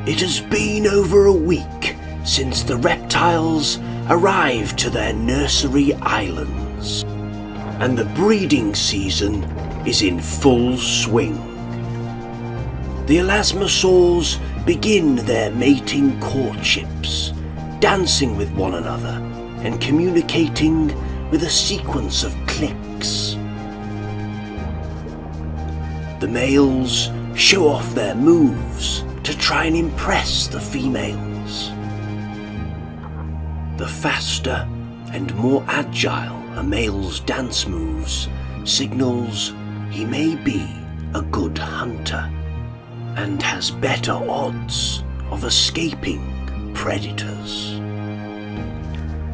It has been over a week since the reptiles arrived to their nursery islands, and the breeding season is in full swing. The elasmosaurs begin their mating courtships, dancing with one another and communicating with a sequence of clicks. The males show off their moves to try and impress the females. The faster and more agile a male's dance moves signals he may be a good hunter and has better odds of escaping predators.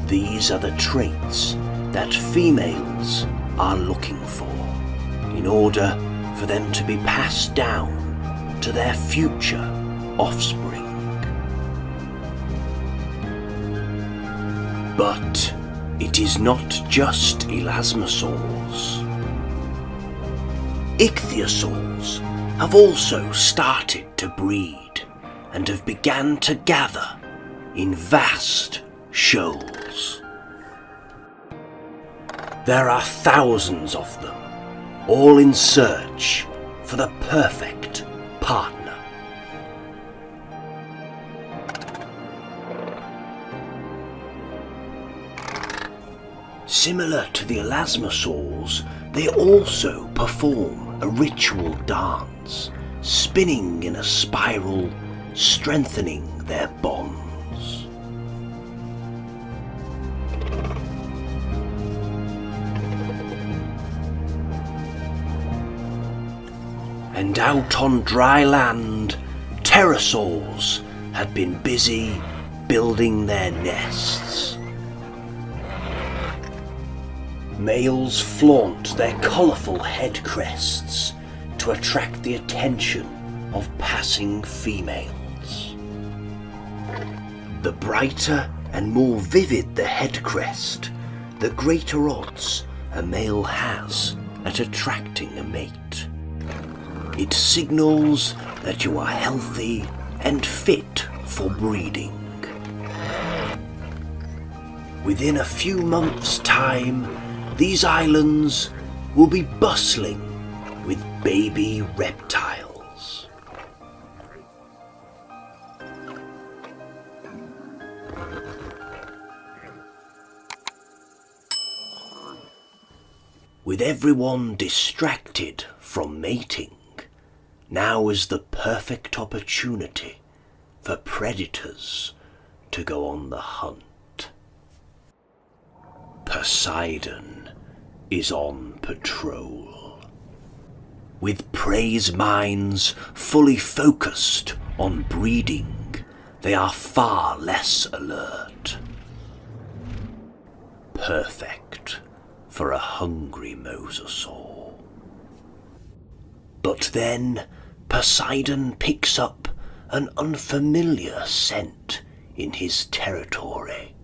These are the traits that females are looking for in order for them to be passed down to their future offspring. But it is not just elasmosaurs. Ichthyosaurs have also started to breed and have begun to gather in vast shoals. There are thousands of them, all in search for the perfect partner. Similar to the elasmosaurs, they also perform a ritual dance, spinning in a spiral, strengthening their bonds. And out on dry land, pterosaurs had been busy building their nests. Males flaunt their colourful head crests to attract the attention of passing females. The brighter and more vivid the head crest, the greater odds a male has at attracting a mate. It signals that you are healthy and fit for breeding. Within a few months' time, these islands will be bustling with baby reptiles. With everyone distracted from mating, now is the perfect opportunity for predators to go on the hunt. Poseidon is on patrol. With prey's minds fully focused on breeding, they are far less alert. Perfect for a hungry mosasaur. But then Poseidon picks up an unfamiliar scent in his territory,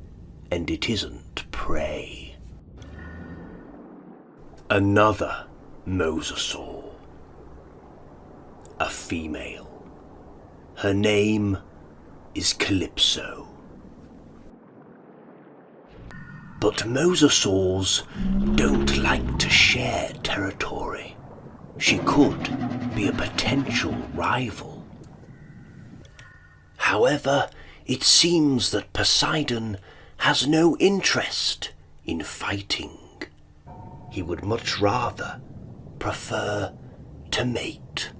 and it isn't prey. Another mosasaur. A female. Her name is Calypso. But mosasaurs don't like to share territory. She could be a potential rival. However, it seems that Poseidon has no interest in fighting. He would much rather prefer to mate.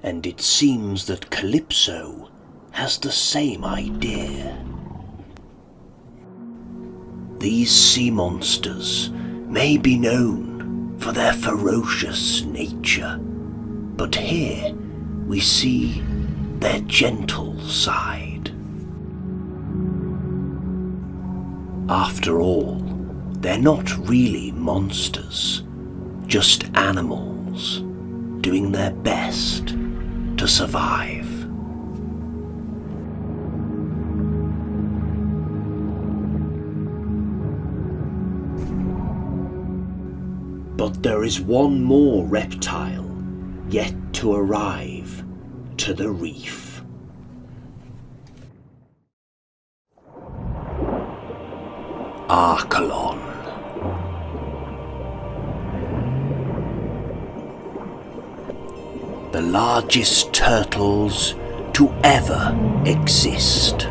And it seems that Calypso has the same idea. These sea monsters may be known for their ferocious nature, but here we see their gentle side. After all, they're not really monsters, just animals doing their best to survive. But there is one more reptile yet to arrive to the reef. Archelon. The largest turtles to ever exist.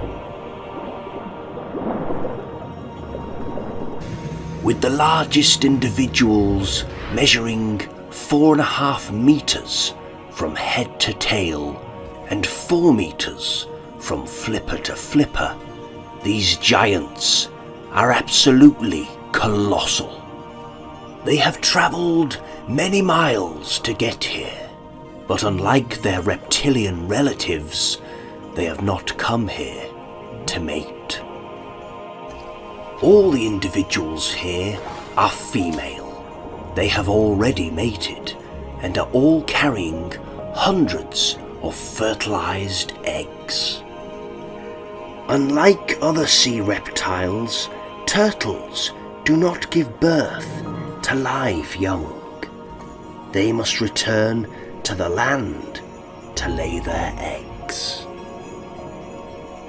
With the largest individuals measuring 4.5 meters from head to tail and 4 meters from flipper to flipper, these giants are absolutely colossal. They have travelled many miles to get here, but unlike their reptilian relatives, they have not come here to mate. All the individuals here are female. They have already mated and are all carrying hundreds of fertilized eggs. Unlike other sea reptiles, turtles do not give birth to live young. They must return to the land to lay their eggs.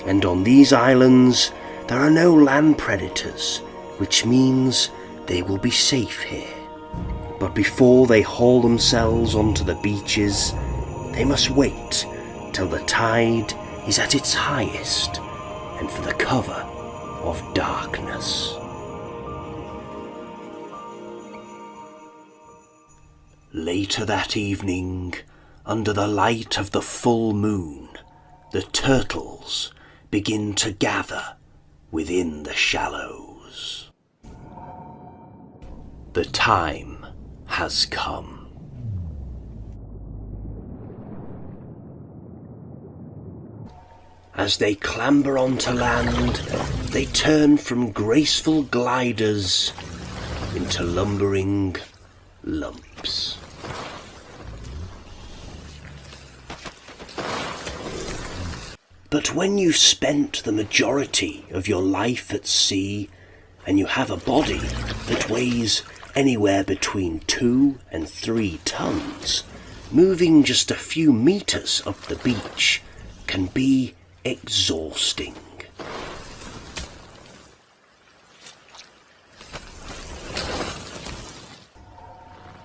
And on these islands, there are no land predators, which means they will be safe here. But before they haul themselves onto the beaches, they must wait till the tide is at its highest and for the cover of darkness. Later that evening, under the light of the full moon, the turtles begin to gather within the shallows. The time has come. As they clamber onto land, they turn from graceful gliders into lumbering lumps. But when you've spent the majority of your life at sea, and you have a body that weighs anywhere between 2 and 3 tons, moving just a few meters up the beach can be exhausting.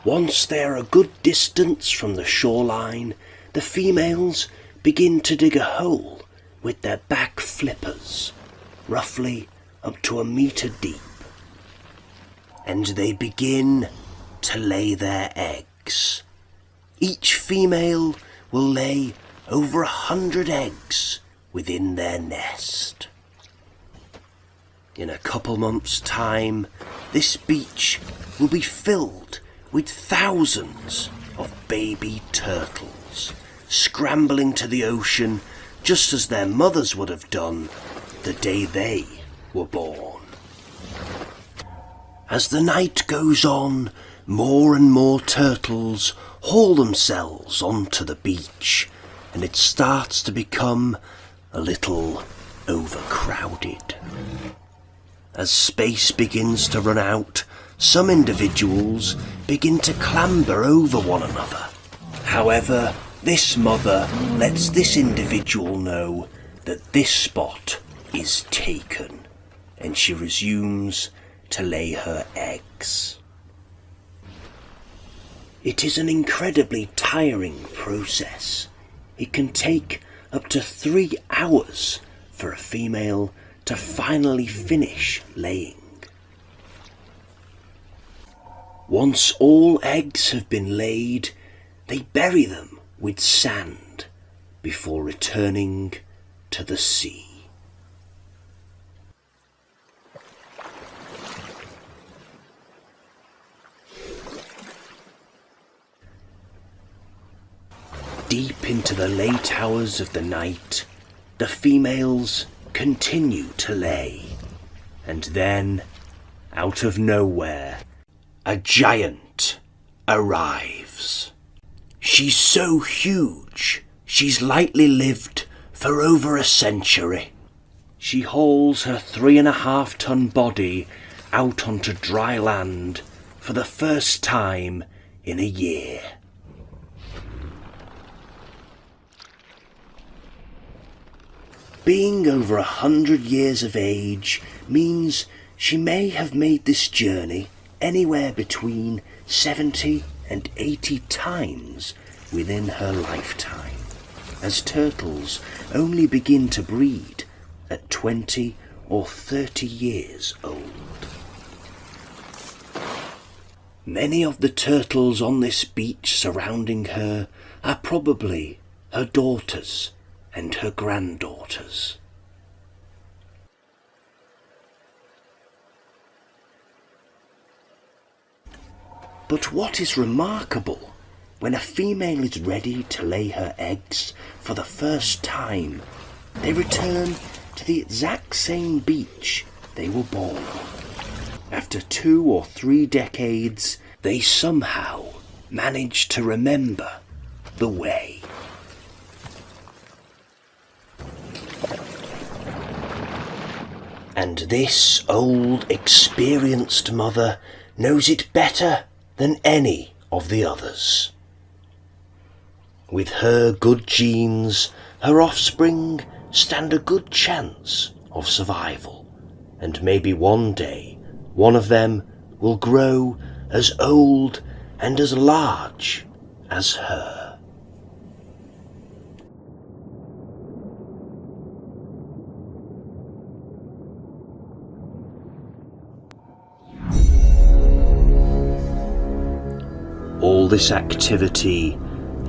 Once they are a good distance from the shoreline, the females begin to dig a hole with their back flippers, roughly up to 1 meter deep. And they begin to lay their eggs. Each female will lay over 100 eggs within their nest. In a couple months' time, this beach will be filled with thousands of baby turtles, scrambling to the ocean just as their mothers would have done the day they were born. As the night goes on, more and more turtles haul themselves onto the beach, and it starts to become a little overcrowded. As space begins to run out, some individuals begin to clamber over one another. However, this mother lets this individual know that this spot is taken, and she resumes to lay her eggs. It is an incredibly tiring process. It can take up to 3 hours for a female to finally finish laying. Once all eggs have been laid, they bury them with sand before returning to the sea. Deep into the late hours of the night, the females continue to lay, and then, out of nowhere, a giant arrives. She's so huge, she's likely lived for over a century. She hauls her 3.5-ton body out onto dry land for the first time in a year. being over 100 years of age means she may have made this journey anywhere between 70 and 80 times within her lifetime, as turtles only begin to breed at 20 or 30 years old. Many of the turtles on this beach surrounding her are probably her daughters and her granddaughters. But what is remarkable, when a female is ready to lay her eggs for the first time, they return to the exact same beach they were born on. After 2 or 3 decades, they somehow manage to remember the way. And this old, experienced mother knows it better than any of the others. With her good genes, her offspring stand a good chance of survival, and maybe one day one of them will grow as old and as large as her. All this activity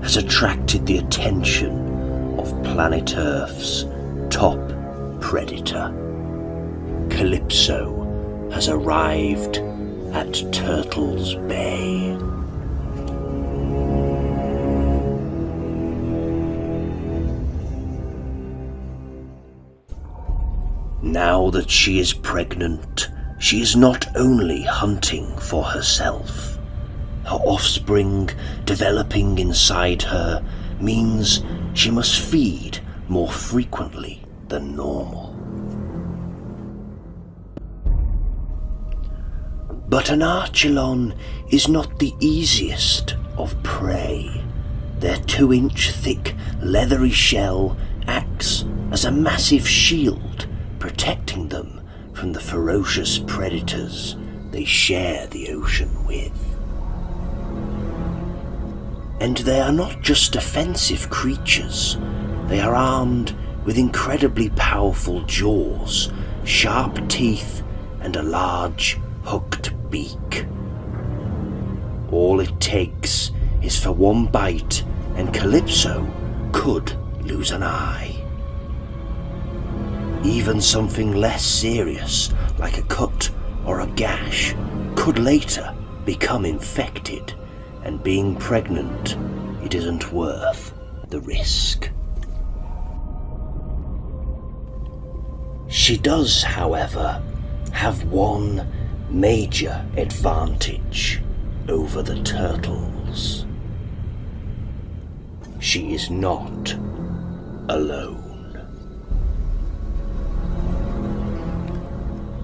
has attracted the attention of planet Earth's top predator. Calypso has arrived at Turtles Bay. Now that she is pregnant, she is not only hunting for herself. Her offspring developing inside her means she must feed more frequently than normal. But an archelon is not the easiest of prey. Their 2-inch thick leathery shell acts as a massive shield, protecting them from the ferocious predators they share the ocean with. And they are not just defensive creatures, they are armed with incredibly powerful jaws, sharp teeth, and a large hooked beak. All it takes is for one bite and Calypso could lose an eye. Even something less serious, like a cut or a gash, could later become infected, and being pregnant, it isn't worth the risk. She does, however, have one major advantage over the turtles. She is not alone.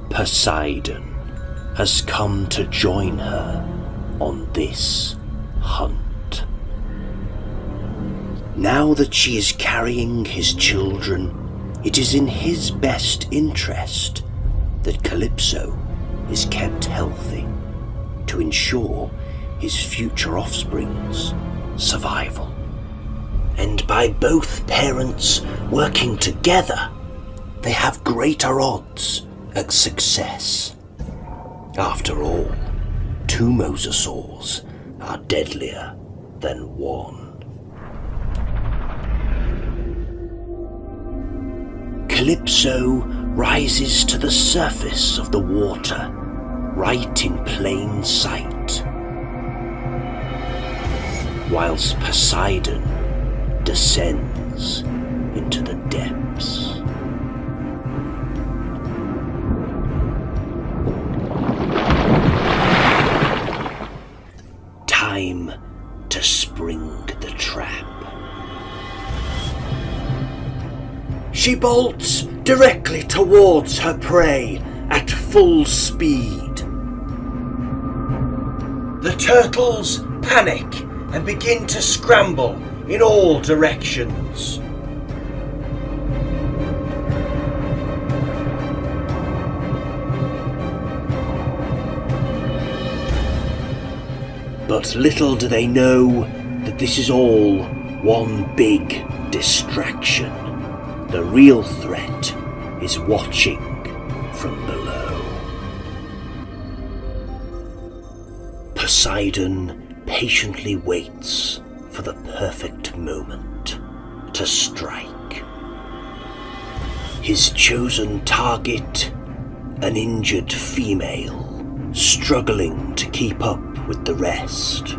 Poseidon has come to join her on this hunt. Now that she is carrying his children, it is in his best interest that Calypso is kept healthy to ensure his future offspring's survival. And by both parents working together, they have greater odds at success. After all, 2 mosasaurs are deadlier than 1. Calypso rises to the surface of the water, right in plain sight, whilst Poseidon descends into the depths. Time to spring the trap. She bolts directly towards her prey at full speed. The turtles panic and begin to scramble in all directions. But little do they know that this is all one big distraction. The real threat is watching from below. Poseidon patiently waits for the perfect moment to strike. His chosen target, an injured female, struggling to keep up with the rest.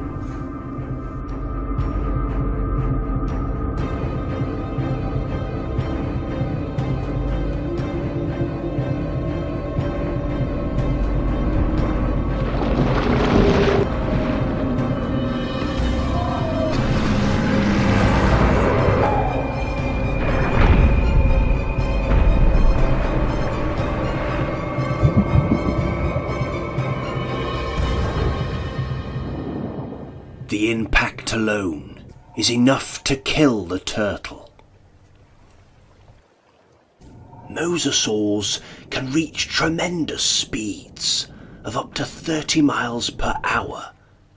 The impact alone is enough to kill the turtle. Mosasaurs can reach tremendous speeds of up to 30 miles per hour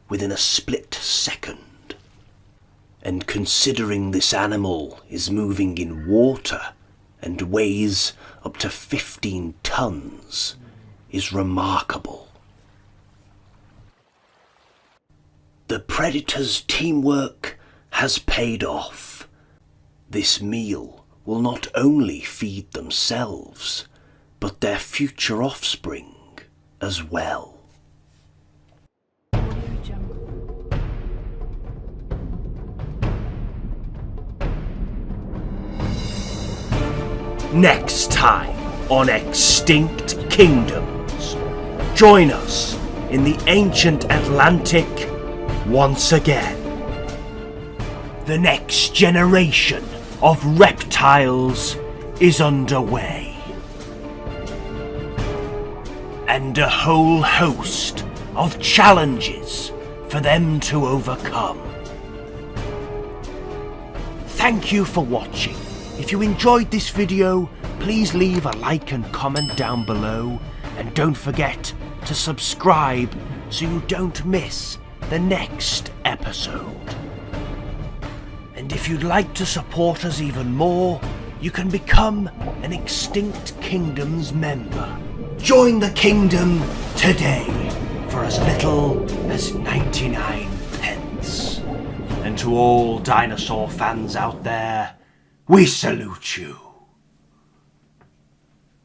within a split second. And considering this animal is moving in water and weighs up to 15 tons, is remarkable. The predator's teamwork has paid off. This meal will not only feed themselves, but their future offspring as well. Next time on Extinct Kingdoms, join us in the ancient Atlantic once again. The next generation of reptiles is underway, and a whole host of challenges for them to overcome. Thank you for watching. If you enjoyed this video, please leave a like and comment down below, and don't forget to subscribe so you don't miss the next episode. And if you'd like to support us even more, you can become an Extinct Kingdoms member. Join the kingdom today for as little as 99 pence. And to all dinosaur fans out there, we salute you.